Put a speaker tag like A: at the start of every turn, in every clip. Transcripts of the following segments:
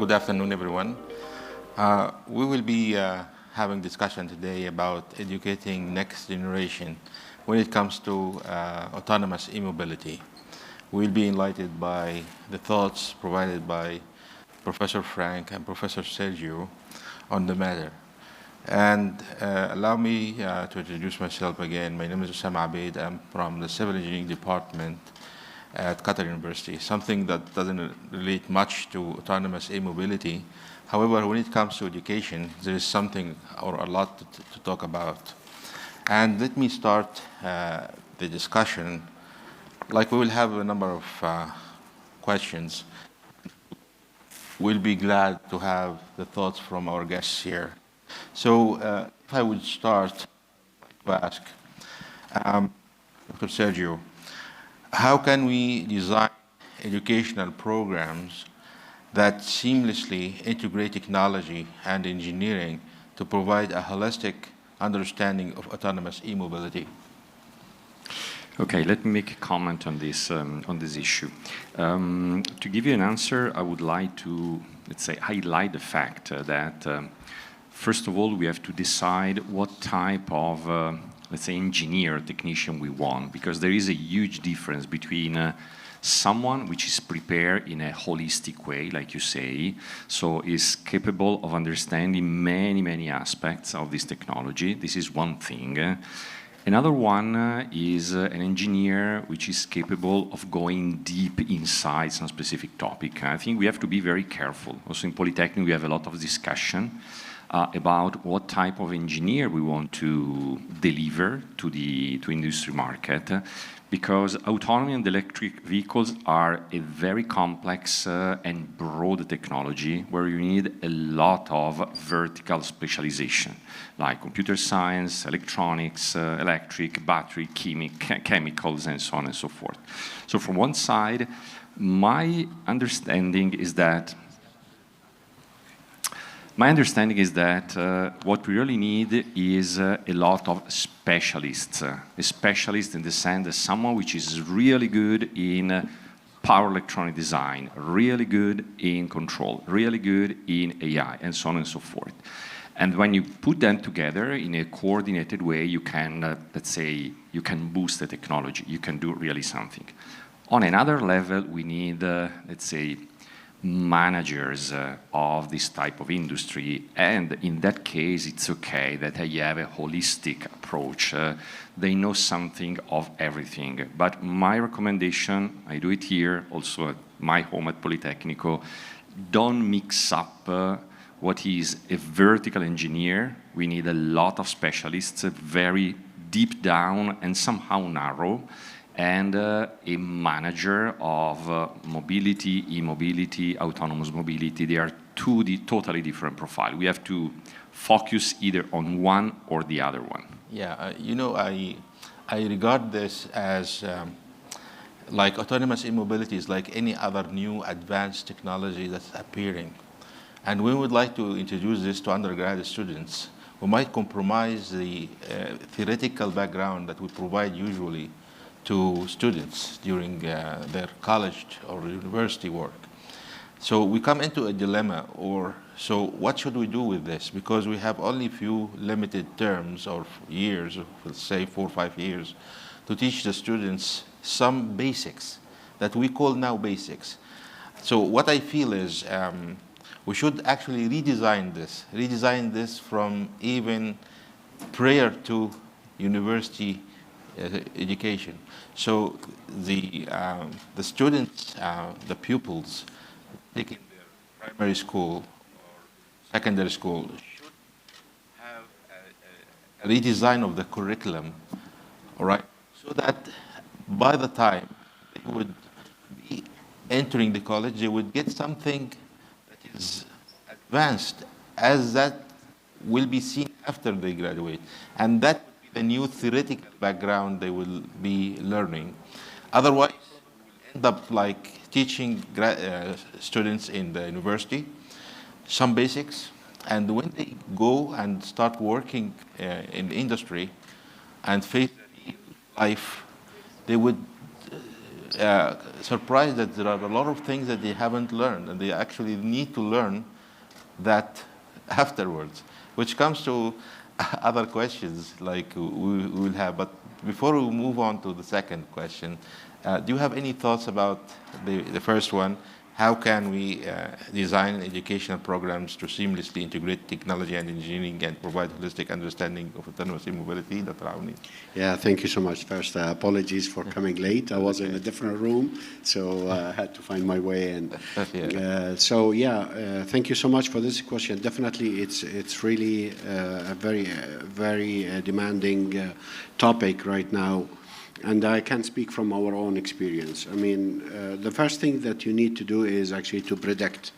A: Good afternoon, everyone. We will be having discussion today about educating next generation when it comes to autonomous e-mobility. We'll be enlightened by the thoughts provided by Professor Frank and Professor Sergio on the matter. And allow me to introduce myself again. My name is Usama Ebead. I'm from the Civil Engineering Department at Qatar University, something that doesn't relate much to autonomous e-mobility. However, when it comes to education, there is something or a lot to talk about. And let me start the discussion. Like, we will have a number of questions. We'll be glad to have the thoughts from our guests here. So if I would start to ask Dr. Sergio, how can we design educational programs that seamlessly integrate technology and engineering to provide a holistic understanding of autonomous e-mobility?
B: Okay, let me make a comment on this issue. To give you an answer, I would like to, let's say, highlight the fact that first of all, we have to decide what type of let's say, engineer, technician we want, because there is a huge difference between someone which is prepared in a holistic way, like you say, so is capable of understanding many, many aspects of this technology. This is one thing. Another one is an engineer which is capable of going deep inside some specific topic. I think we have to be very careful. Also in Polytechnic, we have a lot of discussion about what type of engineer we want to deliver to the industry market, because autonomy and electric vehicles are a very complex and broad technology where you need a lot of vertical specialization, like computer science, electronics, electric, battery, chemicals, and so on and so forth. So from one side, my understanding is that what we really need is a lot of specialists. A specialist in the sense that someone which is really good in power electronic design, really good in control, really good in AI, and so on and so forth. And when you put them together in a coordinated way, you can, let's say, you can boost the technology. You can do really something. On another level, we need, let's say, managers of this type of industry, and in that case it's okay that they have a holistic approach. They know something of everything, but my recommendation, I do it here also at my home at Politecnico, don't mix up what is a vertical engineer. We need a lot of specialists, very deep down and somehow narrow, and a manager of mobility, e-mobility, autonomous mobility. They are two totally different profiles. We have to focus either on one or the other one.
A: Yeah, you know, I regard this as like autonomous e-mobility is like any other new advanced technology that's appearing. And we would like to introduce this to undergraduate students. We might compromise the theoretical background that we provide usually to students during their college or university work. So we come into a dilemma, so what should we do with this? Because we have only few limited terms or years, let's say 4 or 5 years, to teach the students some basics that we call now basics. So what I feel is we should actually redesign this from even prior to university education. So the students, the pupils, taking their primary school or secondary school should have a redesign of the curriculum, all right, so that by the time they would be entering the college, they would get something that is advanced, as that will be seen after they graduate, and that the new theoretical background they will be learning. Otherwise, we'll end up like teaching students in the university some basics, and when they go and start working in the industry and face life, they would surprised that there are a lot of things that they haven't learned, and they actually need to learn that afterwards, which comes to other questions like we will have. But before we move on to the second question, do you have any thoughts about the first one? How can we design educational programs to seamlessly integrate technology and engineering and provide holistic understanding of autonomous mobility? Dr. Awni.
C: Yeah, thank you so much. First, apologies for coming late. I was in a different room, so I had to find my way in. Thank you so much for this question. Definitely, it's really a very demanding topic right now. And I can speak from our own experience. I mean, the first thing that you need to do is actually to predict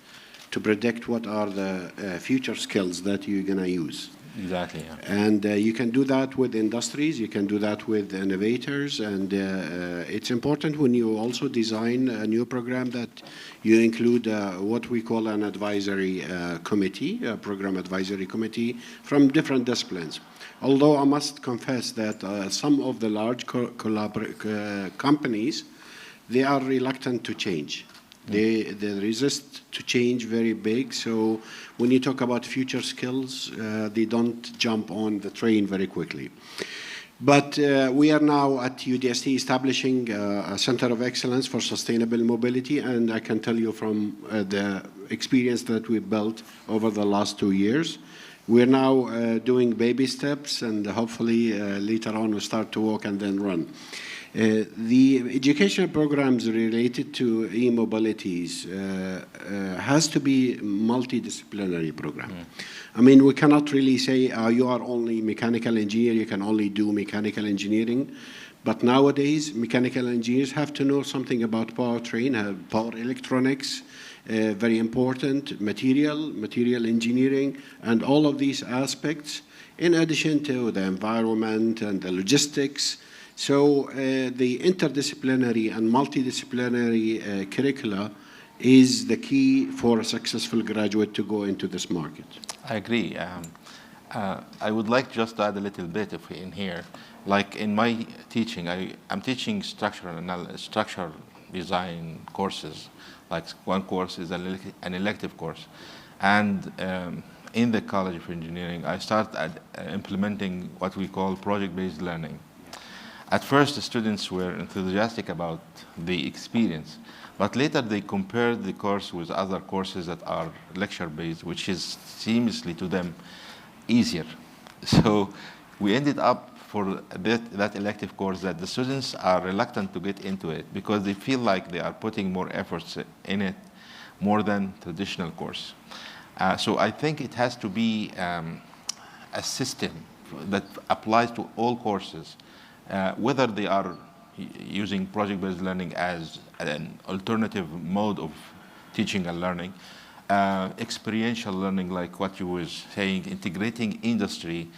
C: what are the future skills that you're going to use.
A: Exactly. Yeah.
C: And you can do that with industries, you can do that with innovators, and it's important when you also design a new program that you include what we call an advisory committee, a program advisory committee from different disciplines. Although I must confess that some of the large companies, they are reluctant to change. They resist to change very big. So when you talk about future skills, they don't jump on the train very quickly. But we are now at UDST establishing a Center of Excellence for Sustainable Mobility, and I can tell you from the experience that we built over the last 2 years, we're now doing baby steps, and hopefully later on we'll start to walk and then run. The educational programs related to e-mobilities has to be multidisciplinary program. I mean, we cannot really say you are only mechanical engineer, you can only do mechanical engineering. But nowadays, mechanical engineers have to know something about powertrain, power electronics, very important, material engineering, and all of these aspects, in addition to the environment and the logistics. So the interdisciplinary and multidisciplinary curricula is the key for a successful graduate to go into this market.
A: I agree. I would like just to add a little bit in here. Like in my teaching, I'm teaching structural design courses. Like one course is an elective course. And in the College of Engineering, I started implementing what we call project-based learning. At first, the students were enthusiastic about the experience, but later they compared the course with other courses that are lecture-based, which is seamlessly to them easier. So we ended up for that elective course that the students are reluctant to get into it because they feel like they are putting more efforts in it more than traditional course. So I think it has to be a system that applies to all courses, whether they are using project-based learning as an alternative mode of teaching and learning, experiential learning like what you were saying, integrating industry,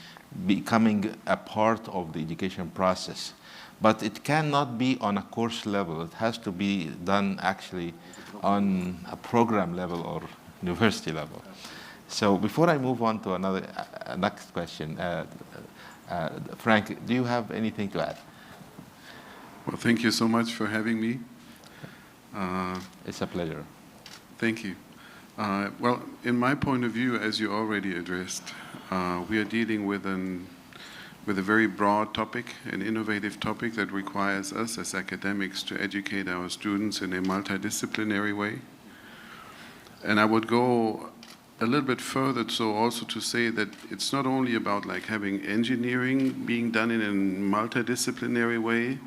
A: becoming a part of the education process. But it cannot be on a course level. It has to be done actually on a program level or university level. So before I move on to next question, Frank, do you have anything to add?
D: Well, thank you so much for having me.
A: It's a pleasure.
D: Thank you. Well, in my point of view, as you already addressed, we are dealing with a very broad topic, an innovative topic that requires us as academics to educate our students in a multidisciplinary way. And I would go a little bit further, so also to say that it's not only about like having engineering being done in a multidisciplinary way,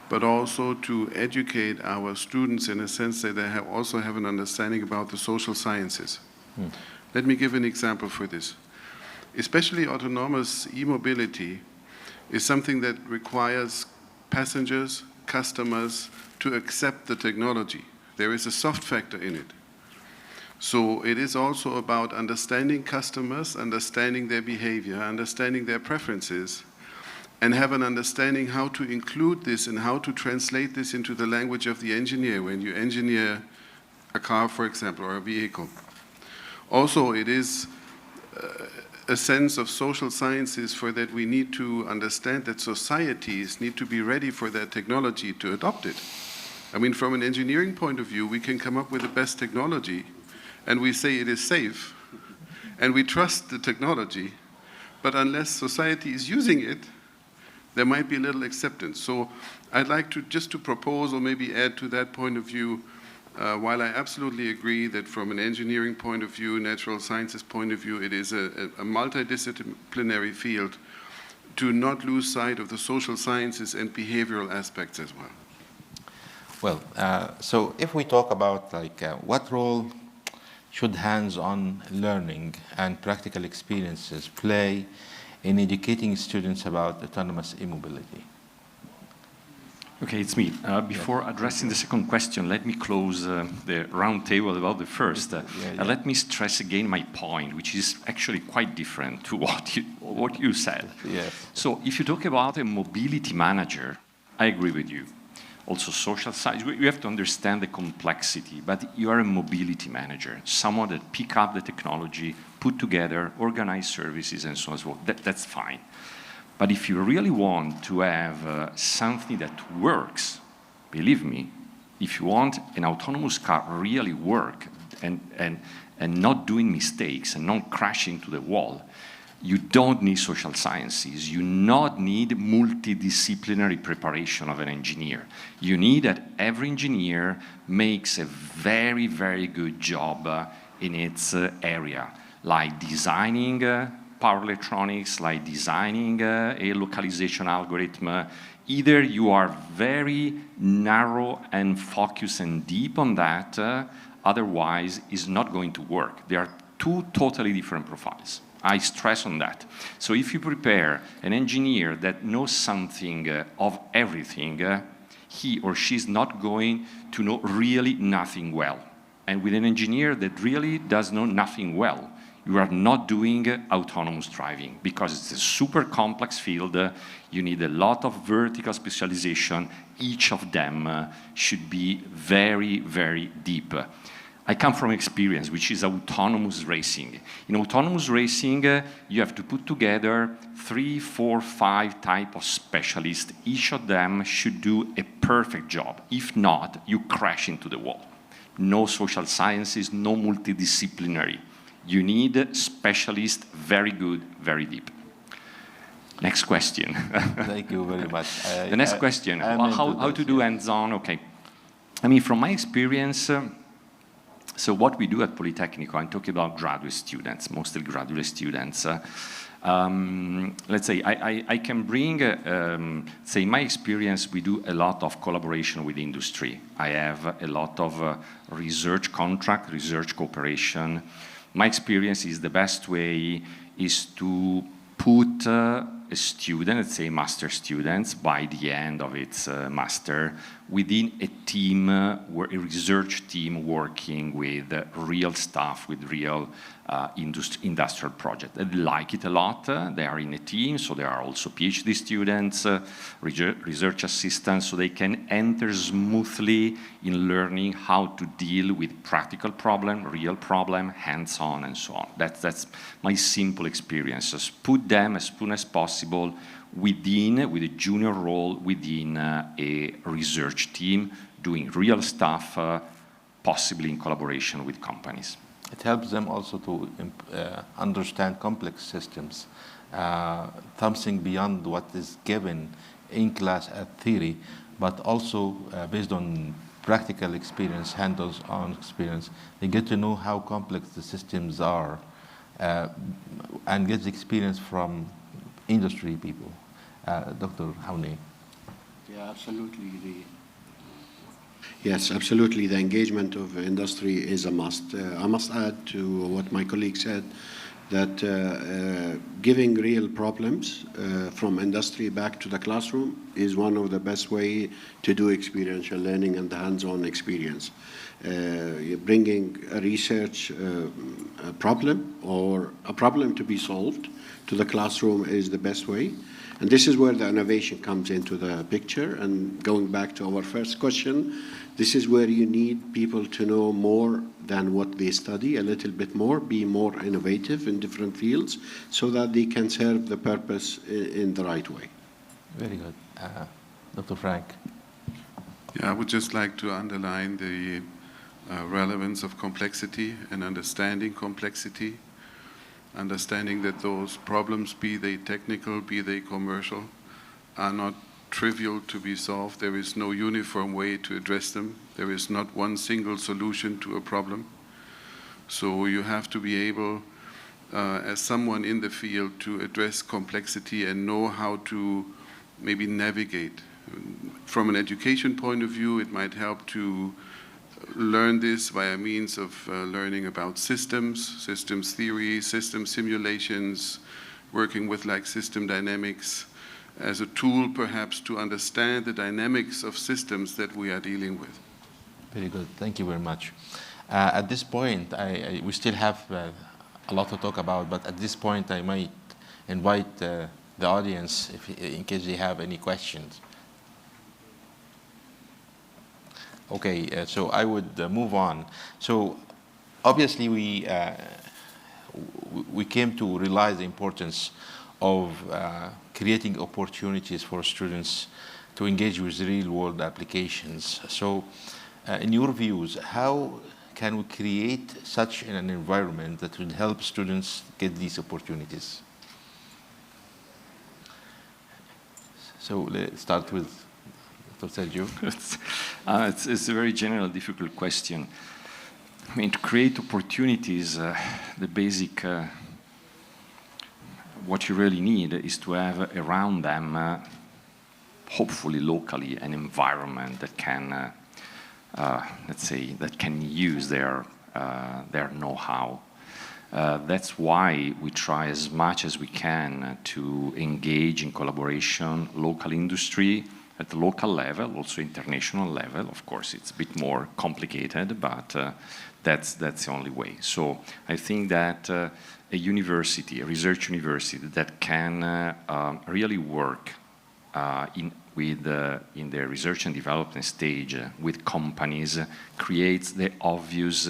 D: but also to educate our students in a sense that they also have an understanding about the social sciences. Let me give an example for this. Especially autonomous e-mobility is something that requires passengers, customers to accept the technology. There is a soft factor in it. So it is also about understanding customers, understanding their behavior, understanding their preferences, and have an understanding how to include this and how to translate this into the language of the engineer when you engineer a car, for example, or a vehicle. Also, it is a sense of social sciences for that we need to understand that societies need to be ready for that technology to adopt it. I mean, from an engineering point of view, we can come up with the best technology, and we say it is safe, and we trust the technology, but unless society is using it, there might be little acceptance. So I'd like to just to propose or maybe add to that point of view, while I absolutely agree that from an engineering point of view, natural sciences point of view, it is a multidisciplinary field, to not lose sight of the social sciences and behavioral aspects as well.
A: Well, so if we talk about what role should hands-on learning and practical experiences play in educating students about autonomous e-mobility?
B: Okay, it's me. Before addressing the second question, let me close the round table about the first. Let me stress again my point, which is actually quite different to what you said.
A: Yes.
B: So if you talk about a mobility manager, I agree with you. Also social science, you have to understand the complexity, but you are a mobility manager, someone that pick up the technology, put together, organize services, and so on and so forth. That's fine. But if you really want to have something that works, believe me, if you want an autonomous car really work and not doing mistakes and not crashing into the wall, you don't need social sciences. You not need multidisciplinary preparation of an engineer. You need that every engineer makes a very, very good job in its area, like designing power electronics, like designing a localization algorithm. Either you are very narrow and focused and deep on that, otherwise it's not going to work. There are two totally different profiles. I stress on that. So if you prepare an engineer that knows something of everything, he or she is not going to know really nothing well. And with an engineer that really does know nothing well, you are not doing autonomous driving because it's a super complex field. You need a lot of vertical specialization. Each of them should be very, very deep. I come from experience, which is autonomous racing. In autonomous racing, you have to put together 3, 4, 5 types of specialists. Each of them should do a perfect job. If not, you crash into the wall. No social sciences, no multidisciplinary. You need specialists, very good, very deep. Next question.
A: Thank you very much.
B: The next question, how to do hands-on? Okay. I mean, from my experience, so what we do at Politecnico, I'm talking about graduate students, mostly graduate students. Let's say I can bring, say in my experience, we do a lot of collaboration with industry. I have a lot of research contract, research cooperation. My experience is the best way is to put a student, let's say master students, by the end of its master, within a team, a research team working with real stuff, with real industrial projects. They like it a lot. They are in a team, so there are also PhD students, research assistants, so they can enter smoothly in learning how to deal with practical problem, real problem, hands-on, and so on. That's my simple experience. Just put them as soon as possible with a junior role within a research team, doing real stuff, possibly in collaboration with companies.
A: It helps them also to understand complex systems, something beyond what is given in class at theory, but also based on practical experience, hands-on experience. They get to know how complex the systems are and get experience from industry people. Dr. Awni.
C: Yeah, absolutely. Yes, absolutely. The engagement of industry is a must. I must add to what my colleague said, that giving real problems from industry back to the classroom is one of the best way to do experiential learning and the hands-on experience. Bringing a research problem or a problem to be solved to the classroom is the best way. And this is where the innovation comes into the picture. And going back to our first question, this is where you need people to know more than what they study, a little bit more, be more innovative in different fields so that they can serve the purpose in the right way.
A: Very good. Dr. Frank.
D: Yeah, I would just like to underline the relevance of complexity and understanding complexity, understanding that those problems, be they technical, be they commercial, are not trivial to be solved. There is no uniform way to address them. There is not one single solution to a problem. So you have to be able, as someone in the field, to address complexity and know how to maybe navigate. From an education point of view, it might help to learn this via means of learning about systems theory, system simulations, working with like system dynamics, as a tool perhaps to understand the dynamics of systems that we are dealing with.
A: Very good. Thank you very much. At this point, we still have a lot to talk about, but at this point I might invite the audience in case they have any questions. Okay, so I would move on. So obviously we came to realize the importance of creating opportunities for students to engage with real-world applications. So in your views, how can we create such an environment that would help students get these opportunities? So let's start with Dr. Sergio.
B: It's a very general, difficult question. I mean, to create opportunities, the basic, what you really need is to have around them, hopefully locally, an environment that can, let's say, that can use their know-how. That's why we try as much as we can to engage in collaboration, local industry, at the local level, also international level. Of course, it's a bit more complicated, but that's the only way. So I think that a university, a research university that can really work in the research and development stage with companies creates the obvious,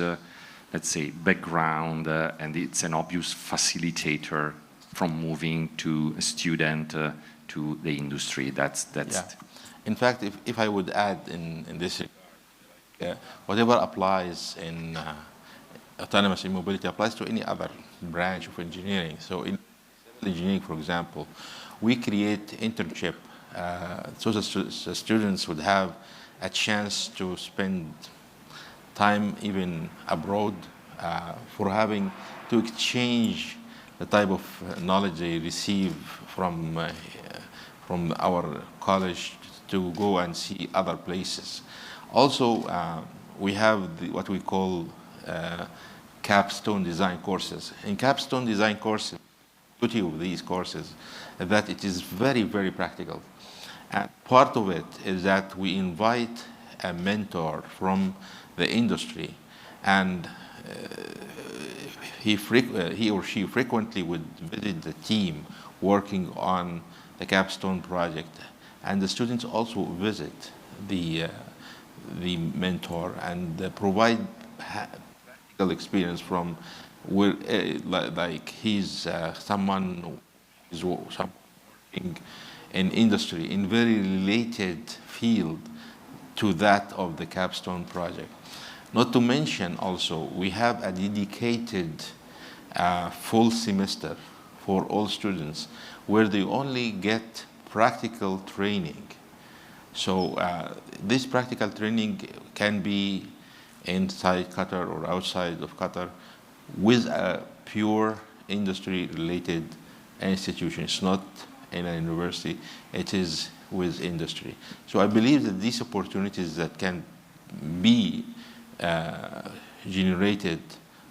B: let's say, background, and it's an obvious facilitator from moving to a student to the industry. That's
A: yeah. In fact, if I would add in this, whatever applies in autonomous e-mobility applies to any other branch of engineering. So in engineering, for example, we create internship so that students would have a chance to spend time even abroad for having to exchange the type of knowledge they receive from our college to go and see other places. Also, we have what we call capstone design courses. In capstone design courses, the beauty of these courses is that it is very, very practical. And part of it is that we invite a mentor from the industry, and he or she frequently would visit the team working on the capstone project. And the students also visit the mentor and provide practical experience from where, like he's someone who's working in industry in very related field to that of the capstone project. Not to mention also, we have a dedicated full semester for all students where they only get practical training. So this practical training can be inside Qatar or outside of Qatar with a pure industry-related institution. It's not in a university, it is with industry. So I believe that these opportunities that can be generated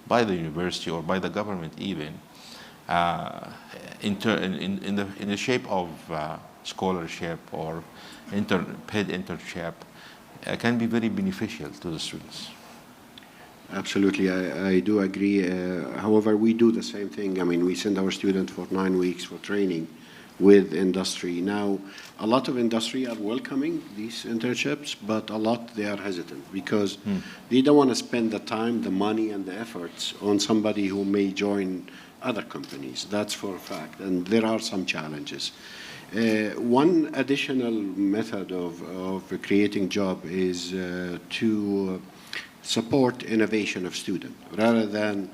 A: by the university or by the government even, in the shape of scholarship or paid internship, can be very beneficial to the students.
C: Absolutely, I do agree. However, we do the same thing. I mean, we send our students for 9 weeks for training with industry. Now, a lot of industry are welcoming these internships, but a lot they are hesitant because they don't want to spend the time, the money, and the efforts on somebody who may join other companies. That's for a fact, and there are some challenges. One additional method of creating job is to support innovation of students. Rather than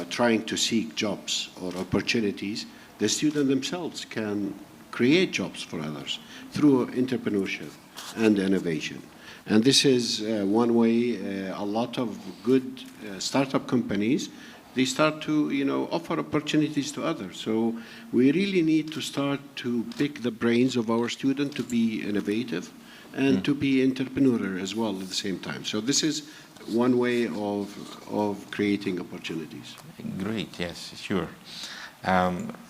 C: trying to seek jobs or opportunities, the students themselves can create jobs for others through entrepreneurship and innovation. And this is one way a lot of good startup companies, they start to offer opportunities to others. So we really need to start to pick the brains of our students to be innovative and to be entrepreneurial as well at the same time. So this is one way of creating opportunities.
A: Great, yes, sure.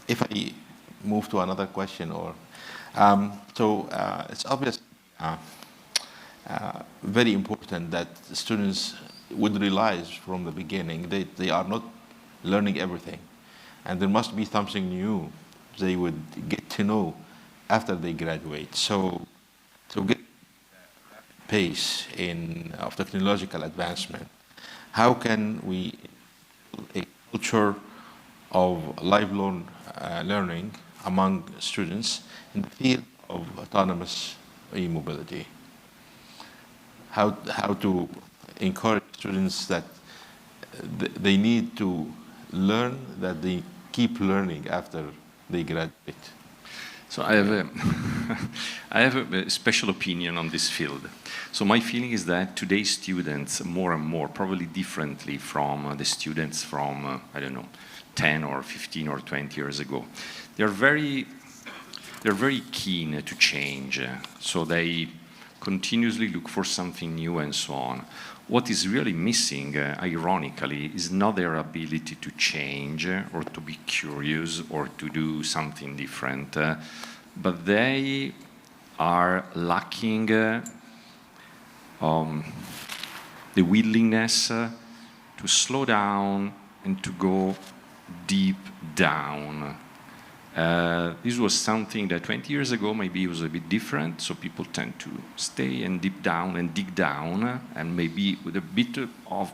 A: If I move to another question, it's obvious very important that students would realize from the beginning that they are not learning everything, and there must be something new they would get to know after they graduate. So to get pace of technological advancement, how can we a culture of lifelong learning among students in the field of autonomous e-mobility? How to encourage students that they need to learn, that they keep learning after they graduate?
B: So I have a special opinion on this field. So my feeling is that today's students, more and more, probably differently from the students from, 10 or 15 or 20 years ago, they're very keen to change. So they continuously look for something new and so on. What is really missing, ironically, is not their ability to change or to be curious or to do something different, but they are lacking the willingness to slow down and to go deep down. This was something that 20 years ago maybe was a bit different, so people tend to stay and deep down and dig down, and maybe with a bit of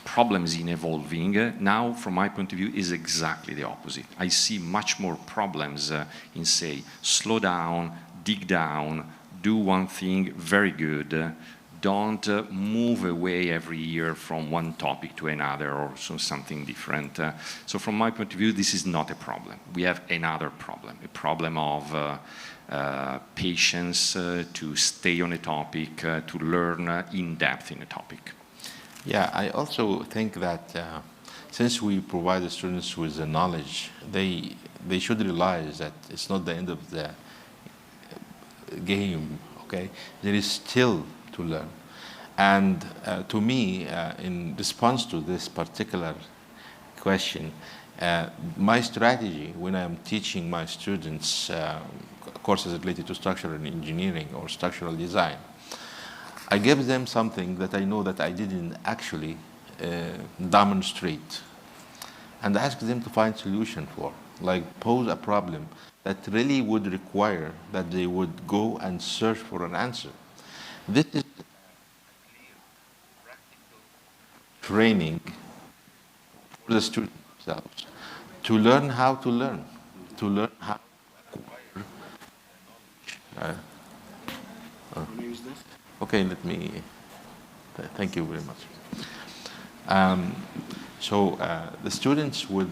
B: problems in evolving. Now, from my point of view, is exactly the opposite. I see much more problems in, say, slow down, dig down, do one thing very good, don't move away every year from one topic to another or something different. So from my point of view, this is not a problem. We have another problem, a problem of patience to stay on a topic, to learn in depth in a topic.
A: Yeah, I also think that since we provide the students with the knowledge, they should realize that it's not the end of the game, okay? There is still to learn. And to me, in response to this particular question, my strategy when I'm teaching my students courses related to structural engineering or structural design, I give them something that I know that I didn't actually demonstrate, and ask them to find solution for, like pose a problem that really would require that they would go and search for an answer. This is training for the students themselves to learn how to learn, to learn how to acquire knowledge. Okay, let me, thank you very much. So the students would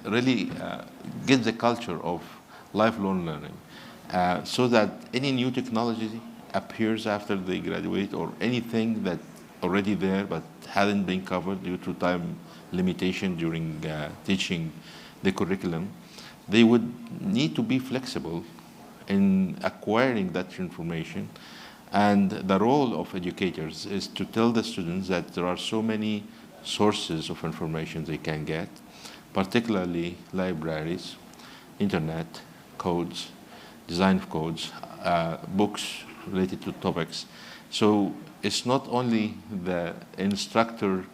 A: really get the culture of lifelong learning so that any new technology appears after they graduate, or anything that already there but hadn't been covered due to time limitation during teaching the curriculum, they would need to be flexible in acquiring that information. And the role of educators is to tell the students that there are so many sources of information they can get, particularly libraries, internet, codes, design of codes, books related to topics. So it's not only the instructor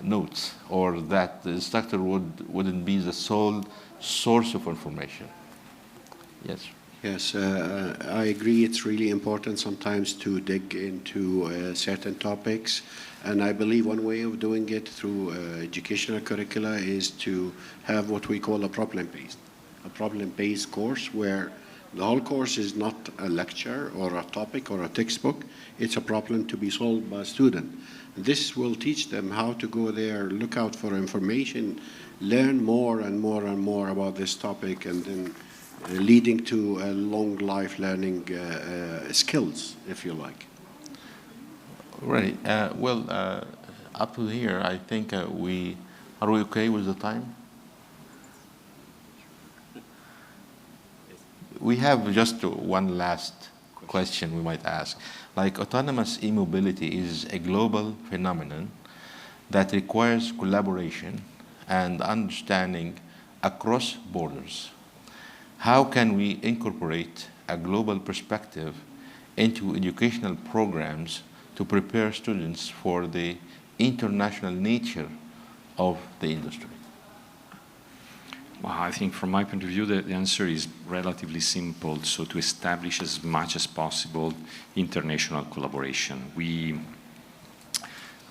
A: notes, or that the instructor wouldn't be the sole source of information. Yes.
C: Yes, I agree. It's really important sometimes to dig into certain topics. And I believe one way of doing it through educational curricula is to have what we call a problem-based. a problem-based course where the whole course is not a lecture or a topic or a textbook. It's a problem to be solved by a student. This will teach them how to go there, look out for information, learn more and more and more about this topic, and then leading to a long life learning skills, if you like.
A: Right. Up to here, I think are we okay with the time? We have just one last question we might ask. Like, autonomous e-mobility is a global phenomenon that requires collaboration and understanding across borders. How can we incorporate a global perspective into educational programs to prepare students for the international nature of the industry?
B: Well, I think from my point of view, the answer is relatively simple. So to establish as much as possible international collaboration. We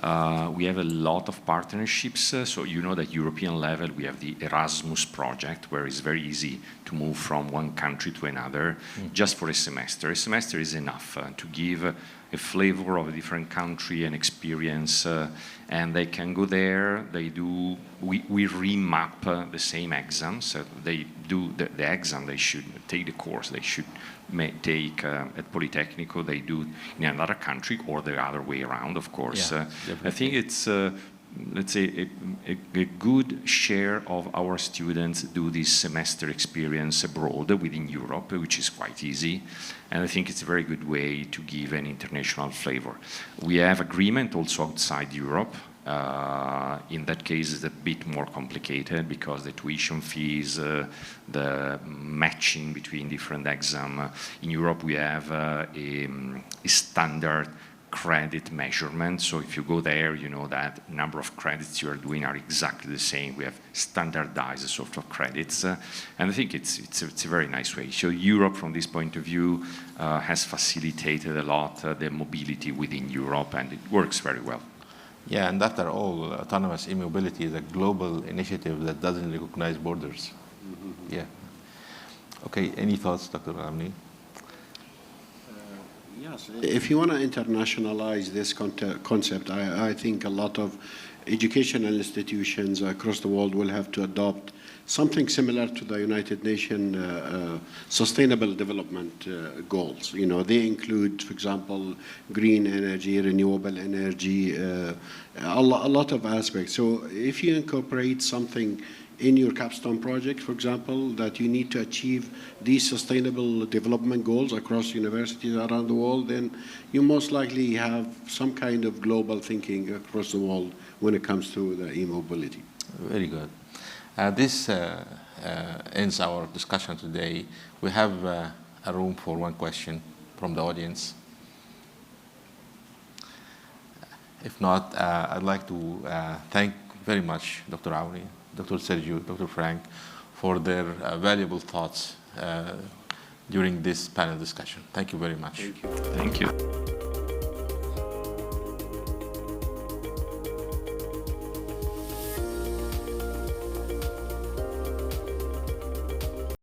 B: have a lot of partnerships. So you know that European level, we have the Erasmus project, where it's very easy to move from one country to another just for a semester. A semester is enough to give a flavor of a different country and experience, and they can go there. We remap the same exams. They do the exam, they should take the course, they should take at Politecnico, they do in another country, or the other way around, of course.
A: Yeah,
B: I think it's, let's say, a good share of our students do this semester experience abroad within Europe, which is quite easy. And I think it's a very good way to give an international flavor. We have agreement also outside Europe. In that case, it's a bit more complicated because the tuition fees, the matching between different exams. In Europe, we have a standard credit measurement. So if you go there, you know that number of credits you are doing are exactly the same. We have standardized sort of credits. And I think it's a very nice way. So Europe, from this point of view, has facilitated a lot the mobility within Europe, and it works very well.
A: Yeah, and after all, autonomous e-mobility is a global initiative that doesn't recognize borders. Mm-hmm. Yeah. Okay, any thoughts, Dr. Awni?
C: Yes, if you want to internationalize this concept, I think a lot of educational institutions across the world will have to adopt something similar to the United Nations Sustainable Development Goals. You know, they include, for example, green energy, renewable energy, a lot of aspects. So if you incorporate something in your capstone project, for example, that you need to achieve these sustainable development goals across universities around the world, then you most likely have some kind of global thinking across the world when it comes to the e-mobility.
A: Very good. This ends our discussion today. We have a room for one question from the audience. If not, I'd like to thank very much Dr. Awni, Dr. Sergio, Dr. Frank, for their valuable thoughts during this panel discussion. Thank you very much.
C: Thank you.
B: Thank you.